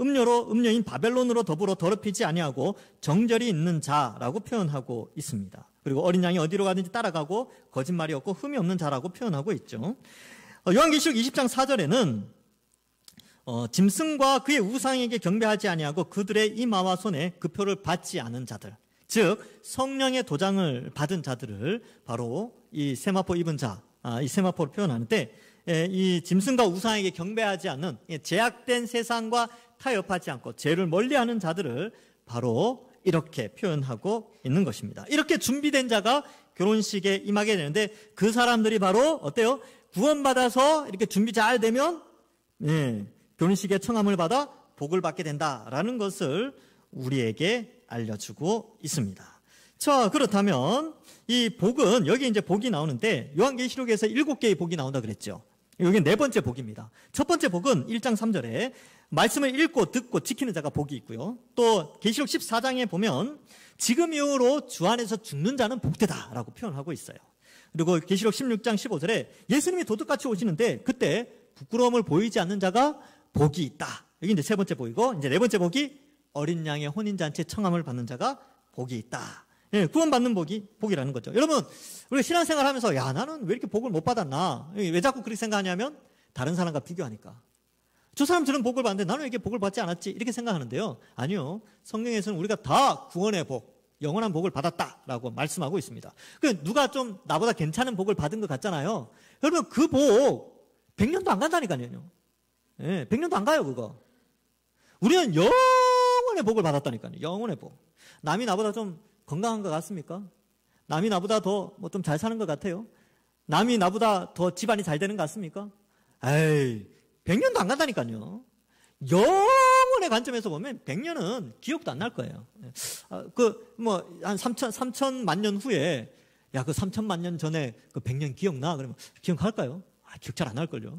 음료인 바벨론으로 더불어 더럽히지 아니하고 정절이 있는 자라고 표현하고 있습니다. 그리고 어린 양이 어디로 가든지 따라가고 거짓말이 없고 흠이 없는 자라고 표현하고 있죠. 요한계시록 20장 4절에는 짐승과 그의 우상에게 경배하지 아니하고 그들의 이마와 손에 그 표를 받지 않은 자들, 즉 성령의 도장을 받은 자들을 바로 이 세마포 입은 자, 이 세마포로 표현하는데 이 짐승과 우상에게 경배하지 않는 제약된 세상과 타협하지 않고 죄를 멀리하는 자들을 바로 이렇게 표현하고 있는 것입니다. 이렇게 준비된 자가 결혼식에 임하게 되는데 그 사람들이 바로 어때요? 구원받아서 이렇게 준비 잘 되면 결혼식에 청함을 받아 복을 받게 된다라는 것을 우리에게 알려주고 있습니다. 자, 그렇다면 이 복은 여기 이제 복이 나오는데 요한계시록에서 7개의 복이 나온다 그랬죠. 여기 네 번째 복입니다. 첫 번째 복은 1장 3절에 말씀을 읽고 듣고 지키는 자가 복이 있고요. 또 계시록 14장에 보면 지금 이후로 주 안에서 죽는 자는 복되다라고 표현하고 있어요. 그리고 계시록 16장 15절에 예수님이 도둑같이 오시는데 그때 부끄러움을 보이지 않는 자가 복이 있다. 여기 이제 세 번째 복이고 이제 네 번째 복이 어린 양의 혼인잔치에 청함을 받는 자가 복이 있다. 예, 구원받는 복이라는 거죠. 여러분, 우리가 신앙생활 하면서, 야, 나는 왜 이렇게 복을 못 받았나? 왜 자꾸 그렇게 생각하냐면, 다른 사람과 비교하니까. 저 사람 저런 복을 받는데 나는 왜 이렇게 복을 받지 않았지? 이렇게 생각하는데요. 아니요. 성경에서는 우리가 다 구원의 복, 영원한 복을 받았다라고 말씀하고 있습니다. 누가 좀 나보다 괜찮은 복을 받은 것 같잖아요. 여러분, 그 복, 100년도 안 간다니까요. 예, 100년도 안 가요, 그거. 우리는 영원의 복을 받았다니까요. 영원의 복. 남이 나보다 좀 건강한 것 같습니까? 남이 나보다 더 뭐 좀 잘 사는 것 같아요? 남이 나보다 더 집안이 잘 되는 것 같습니까? 에이, 100년도 안 간다니까요. 영원의 관점에서 보면 100년은 기억도 안 날 거예요. 한 3천만 년 후에, 야, 그 3천만 년 전에 그 100년 기억나? 그러면 기억할까요? 기억 잘 안 날걸요.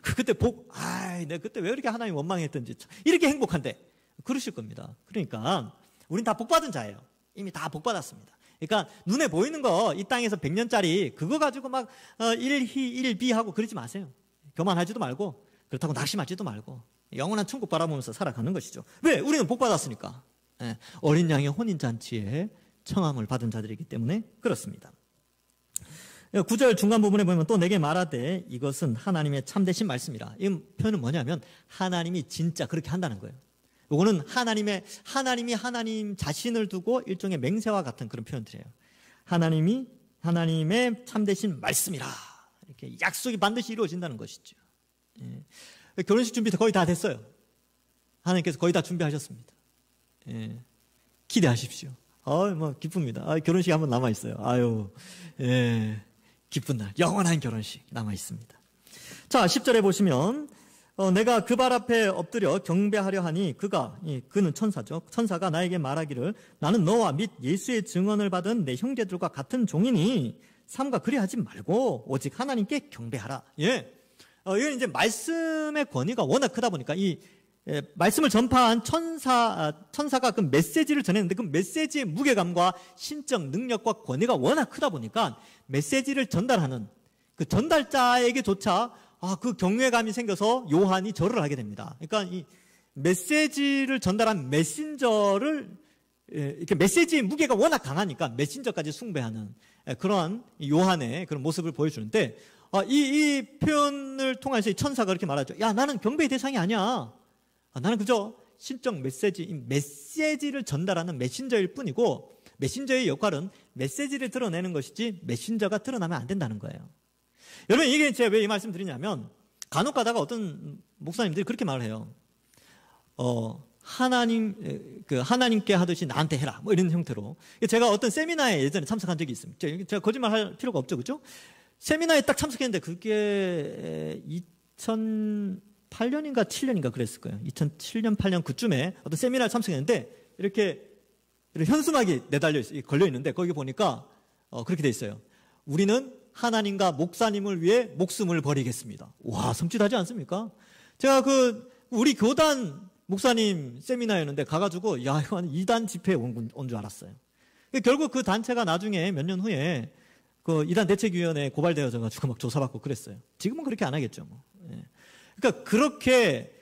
그때 내가 그때 왜 그렇게 하나님 원망했던지. 이렇게 행복한데. 그러실 겁니다. 그러니까, 우린 다 복받은 자예요. 이미 다 복받았습니다. 그러니까, 눈에 보이는 거, 이 땅에서 100년짜리, 그거 가지고 막, 1희, 1비 하고 그러지 마세요. 교만하지도 말고, 그렇다고 낙심하지도 말고, 영원한 천국 바라보면서 살아가는 것이죠. 왜? 우리는 복받았으니까. 어린 양의 혼인잔치에 청함을 받은 자들이기 때문에 그렇습니다. 9절 중간 부분에 보면 또 내게 말하되 이것은 하나님의 참되신 말씀이라. 이 표현은 뭐냐면 하나님이 진짜 그렇게 한다는 거예요. 이거는 하나님이 하나님 자신을 두고 일종의 맹세와 같은 그런 표현들이에요. 하나님의 참되신 말씀이라. 이렇게 약속이 반드시 이루어진다는 것이죠. 예. 결혼식 준비 거의 다 됐어요. 하나님께서 거의 다 준비하셨습니다. 예. 기대하십시오. 기쁩니다. 결혼식이 한 번 남아있어요. 예. 기쁜 날, 영원한 결혼식 남아있습니다. 자, 10절에 보시면, 내가 그 발 앞에 엎드려 경배하려 하니 그는 천사죠. 천사가 나에게 말하기를 나는 너와 및 예수의 증언을 받은 내 형제들과 같은 종이니 삼가 그리하지 말고 오직 하나님께 경배하라. 예. 이건 이제 말씀의 권위가 워낙 크다 보니까 말씀을 전파한 천사가 그 메시지를 전했는데 그 메시지의 무게감과 신적 능력과 권위가 워낙 크다 보니까 메시지를 전달하는 그 전달자에게조차 그 경외감이 생겨서 요한이 절을 하게 됩니다. 그러니까 이 메시지를 전달한 메신저를 이렇게 메시지의 무게가 워낙 강하니까 메신저까지 숭배하는 그러한 요한의 그런 모습을 보여주는데 이 표현을 통해서 천사가 그렇게 말하죠. 야, 나는 경배의 대상이 아니야. 나는 그저 신적 메시지를 전달하는 메신저일 뿐이고 메신저의 역할은 메시지를 드러내는 것이지 메신저가 드러나면 안 된다는 거예요. 여러분, 이게 제가 왜 이 말씀 드리냐면 간혹 가다가 어떤 목사님들이 그렇게 말을 해요. 하나님께 하듯이 나한테 해라. 뭐 이런 형태로. 제가 어떤 세미나에 예전에 참석한 적이 있습니다. 제가 거짓말 할 필요가 없죠. 그죠? 세미나에 딱 참석했는데 그게 2008년인가 7년인가 그랬을 거예요. 2007년, 8년 그쯤에 어떤 세미나에 참석했는데 이렇게 현수막이 걸려 있는데 거기 보니까 그렇게 돼 있어요. 우리는 하나님과 목사님을 위해 목숨을 버리겠습니다. 와, 섬찟하지 않습니까? 제가 우리 교단 목사님 세미나였는데 가가지고 야, 이거 한 2단 집회에 온 줄 알았어요. 결국 그 단체가 나중에 몇 년 후에 그 이단 대책위원회에 고발되어져가지고 막 조사받고 그랬어요. 지금은 그렇게 안 하겠죠. 뭐. 그러니까 그렇게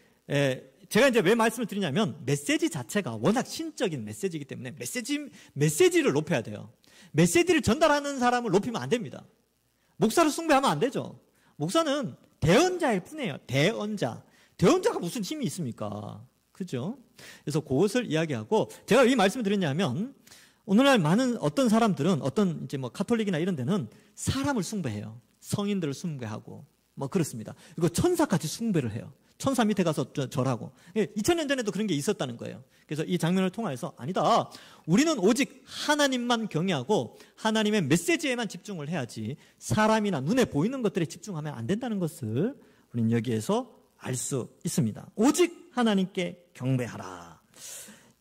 제가 이제 왜 말씀을 드리냐면 메시지 자체가 워낙 신적인 메시지이기 때문에 메시지를 높여야 돼요. 메시지를 전달하는 사람을 높이면 안 됩니다. 목사를 숭배하면 안 되죠. 목사는 대언자일 뿐이에요. 대언자가 무슨 힘이 있습니까? 그죠? 그래서 그것을 이야기하고 제가 이 말씀을 드렸냐면 오늘날 많은 어떤 사람들은 어떤 이제 뭐 카톨릭이나 이런 데는 사람을 숭배해요. 성인들을 숭배하고 뭐 그렇습니다. 그리고 천사까지 숭배를 해요. 천사 밑에 가서 절하고. 2000년 전에도 그런 게 있었다는 거예요. 그래서 이 장면을 통해서 아니다. 우리는 오직 하나님만 경외하고 하나님의 메시지에만 집중을 해야지 사람이나 눈에 보이는 것들에 집중하면 안 된다는 것을 우리는 여기에서 알 수 있습니다. 오직 하나님께 경배하라.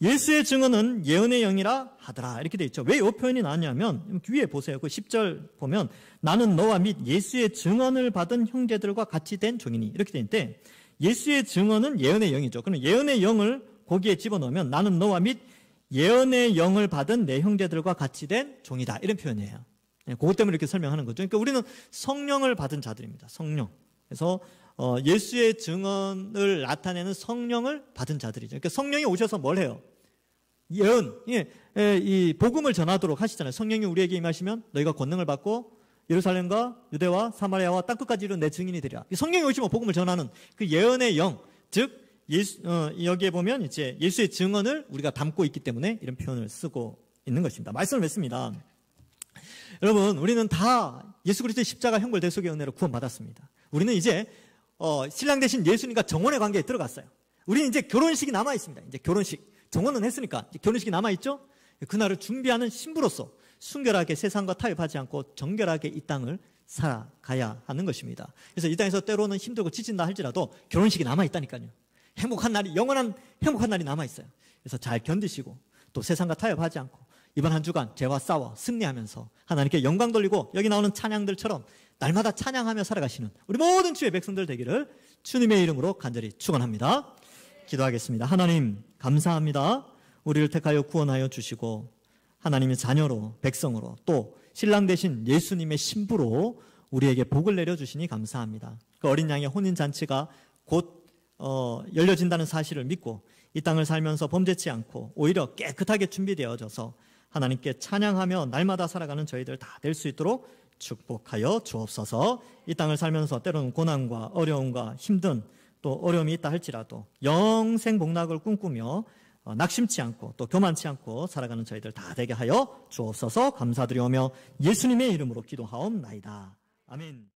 예수의 증언은 예언의 영이라 하더라. 이렇게 돼 있죠. 왜 이 표현이 나왔냐면 위에 보세요. 그 10절 보면 나는 너와 및 예수의 증언을 받은 형제들과 같이 된 종이니 이렇게 돼 있는데 예수의 증언은 예언의 영이죠. 그럼 예언의 영을 거기에 집어넣으면 나는 너와 및 예언의 영을 받은 내 형제들과 같이 된 종이다. 이런 표현이에요. 그것 때문에 이렇게 설명하는 거죠. 그러니까 우리는 성령을 받은 자들입니다. 성령. 그래서 예수의 증언을 나타내는 성령을 받은 자들이죠. 그러니까 성령이 오셔서 뭘 해요? 예언, 이 복음을 전하도록 하시잖아요. 성령이 우리에게 임하시면 너희가 권능을 받고 예루살렘과 유대와 사마리아와 땅끝까지 이룬 내 증인이 되리라. 성령이 오시면 복음을 전하는 그 예언의 영, 즉 여기에 보면 이제 예수의 증언을 우리가 담고 있기 때문에 이런 표현을 쓰고 있는 것입니다. 말씀을 맺습니다. 여러분, 우리는 다 예수 그리스도의 십자가 형벌 대속의 은혜로 구원받았습니다. 우리는 이제 신랑 되신 예수님과 정혼의 관계에 들어갔어요. 우리는 이제 결혼식이 남아 있습니다. 이제 결혼식 정혼은 했으니까 이제 결혼식이 남아 있죠. 그날을 준비하는 신부로서 순결하게 세상과 타협하지 않고 정결하게 이 땅을 살아가야 하는 것입니다. 그래서 이 땅에서 때로는 힘들고 지친다 할지라도 결혼식이 남아 있다니까요. 행복한 날이, 영원한 행복한 날이 남아 있어요. 그래서 잘 견디시고 또 세상과 타협하지 않고 이번 한 주간 죄와 싸워 승리하면서 하나님께 영광 돌리고 여기 나오는 찬양들처럼 날마다 찬양하며 살아가시는 우리 모든 주의 백성들 되기를 주님의 이름으로 간절히 축원합니다. 기도하겠습니다. 하나님 감사합니다. 우리를 택하여 구원하여 주시고 하나님의 자녀로 백성으로 또 신랑 되신 예수님의 신부로 우리에게 복을 내려주시니 감사합니다. 그 어린 양의 혼인잔치가 곧 열려진다는 사실을 믿고 이 땅을 살면서 범죄치 않고 오히려 깨끗하게 준비되어져서 하나님께 찬양하며 날마다 살아가는 저희들 다 될 수 있도록 축복하여 주옵소서. 이 땅을 살면서 때로는 고난과 어려움과 힘든 또 어려움이 있다 할지라도 영생 복락을 꿈꾸며 낙심치 않고 또 교만치 않고 살아가는 저희들 다 되게 하여 주옵소서. 감사드리오며 예수님의 이름으로 기도하옵나이다. 아멘.